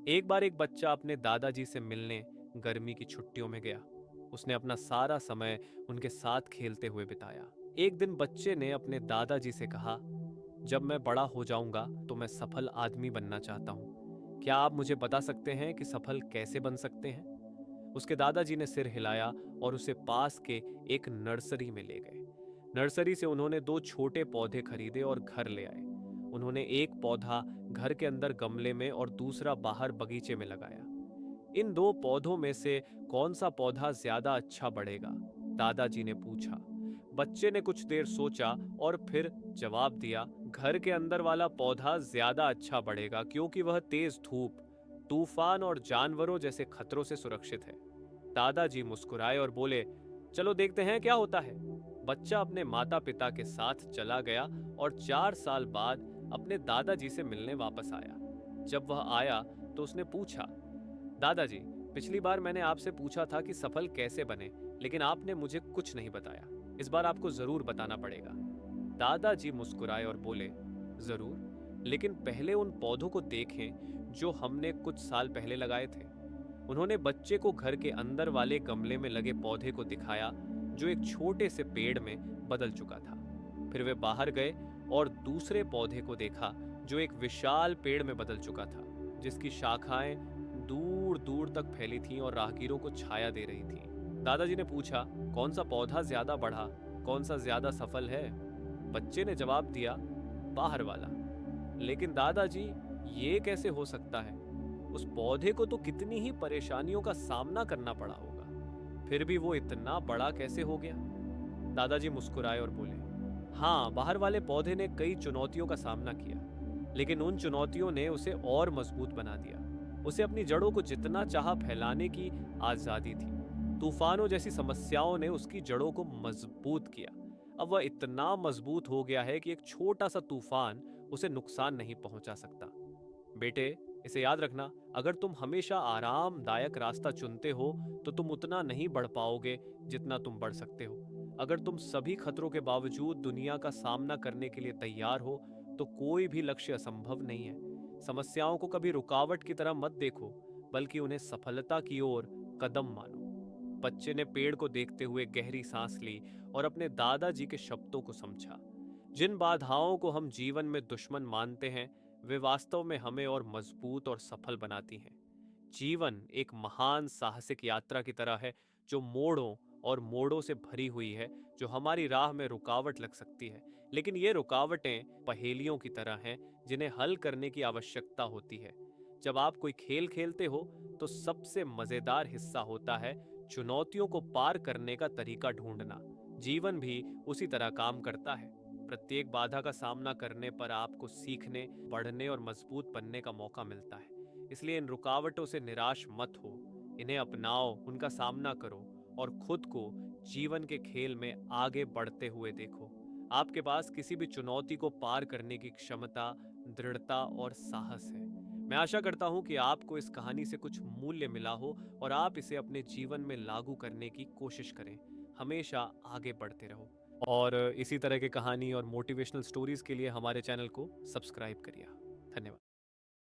एक बार एक बच्चा अपने दादाजी से मिलने गर्मी की छुट्टियों में गया। उसने अपना सारा समय उनके साथ खेलते हुए बिताया। एक दिन बच्चे ने अपने दादाजी से कहा, जब मैं बड़ा हो जाऊंगा तो मैं सफल आदमी बनना चाहता हूँ। क्या आप मुझे बता सकते हैं कि सफल कैसे बन सकते हैं? उसके दादाजी ने सिर हिलाया और उसे पास के एक नर्सरी में ले गए। नर्सरी से उन्होंने दो छोटे पौधे खरीदे और घर ले आए। उन्होंने एक पौधा घर के अंदर गमले में और दूसरा बाहर बगीचे में लगाया। इन दो पौधों में से कौन सा पौधा ज्यादा अच्छा बढ़ेगा? दादाजी ने पूछा। बच्चे ने कुछ देर सोचा और फिर जवाब दिया, घर के अंदर वाला पौधा ज्यादा अच्छा बढ़ेगा क्योंकि वह तेज धूप, तूफान और जानवरों जैसे खतरों से सुरक्षित है। दादाजी मुस्कुराए और बोले, चलो देखते हैं क्या होता है। बच्चा अपने माता पिता के साथ चला गया और 4 साल बाद अपने दादाजी से मिलने वापस आया। जब वह आया तो उसने पूछा, दादाजी, पिछली बार मैंने आपसे पूछा था कि सफल कैसे बने, लेकिन आपने मुझे कुछ नहीं बताया। इस बार आपको जरूर बताना पड़ेगा। दादाजी मुस्कुराए और बोले, जरूर, लेकिन पहले उन पौधों को देखें जो हमने कुछ साल पहले लगाए थे। उन्होंने बच्चे को घर के अंदर वाले गमले में लगे पौधे को दिखाया जो एक छोटे से पेड़ में बदल चुका था। फिर वे बाहर गए और दूसरे पौधे को देखा जो एक विशाल पेड़ में बदल चुका था, जिसकी शाखाएं दूर दूर तक फैली थीं और राहगीरों को छाया दे रही थीं। दादाजी ने पूछा, कौन सा पौधा ज्यादा बढ़ा, कौन सा ज्यादा सफल है? बच्चे ने जवाब दिया, बाहर वाला। लेकिन दादाजी, ये कैसे हो सकता है? उस पौधे को तो कितनी ही परेशानियों का सामना करना पड़ा होगा, फिर भी वो इतना बड़ा कैसे हो गया? दादाजी मुस्कुराए और बोले, हाँ, बाहर वाले पौधे ने कई चुनौतियों का सामना किया, लेकिन उन चुनौतियों ने उसे और मजबूत बना दिया। उसे अपनी जड़ों को जितना चाहा फैलाने की आजादी थी। तूफानों जैसी समस्याओं ने उसकी जड़ों को मजबूत किया। अब वह इतना मजबूत हो गया है कि एक छोटा सा तूफान उसे नुकसान नहीं पहुंचा सकता। बेटे, इसे याद रखना, अगर तुम हमेशा आरामदायक रास्ता चुनते हो तो तुम उतना नहीं बढ़ पाओगे जितना तुम बढ़ सकते हो। अगर तुम सभी खतरों के बावजूद दुनिया का सामना करने के लिए तैयार हो तो कोई भी लक्ष्य असंभव नहीं है। समस्याओं को कभी रुकावट की तरह मत देखो, बल्कि उन्हें सफलता की ओर कदम मानो। बच्चे ने पेड़ को देखते हुए गहरी सांस ली और अपने दादाजी के शब्दों को समझा। जिन बाधाओं को हम जीवन में दुश्मन मानते हैं, वे वास्तव में हमें और मजबूत और सफल बनाती हैं। जीवन एक महान साहसिक यात्रा की तरह है जो मोड़ों और मोड़ों से भरी हुई है, जो हमारी राह में रुकावट लग सकती है, लेकिन ये रुकावटें पहेलियों की तरह हैं जिन्हें हल करने की आवश्यकता होती है। जब आप कोई खेल खेलते हो तो सबसे मजेदार हिस्सा होता है चुनौतियों को पार करने का तरीका ढूंढना। जीवन भी उसी तरह काम करता है। प्रत्येक बाधा का सामना करने पर आपको सीखने, बढ़ने और मजबूत बनने का मौका मिलता है। इसलिए इन रुकावटों से निराश मत हो, इन्हें अपनाओ, उनका सामना करो और खुद को जीवन के खेल में आगे बढ़ते हुए देखो। आपके पास किसी भी चुनौती को पार करने की क्षमता, दृढ़ता और साहस है। मैं आशा करता हूं कि आपको इस कहानी से कुछ मूल्य मिला हो और आप इसे अपने जीवन में लागू करने की कोशिश करें। हमेशा आगे बढ़ते रहो। और इसी तरह की कहानी और मोटिवेशनल स्टोरीज के लिए हमारे चैनल को सब्सक्राइब करिए। धन्यवाद।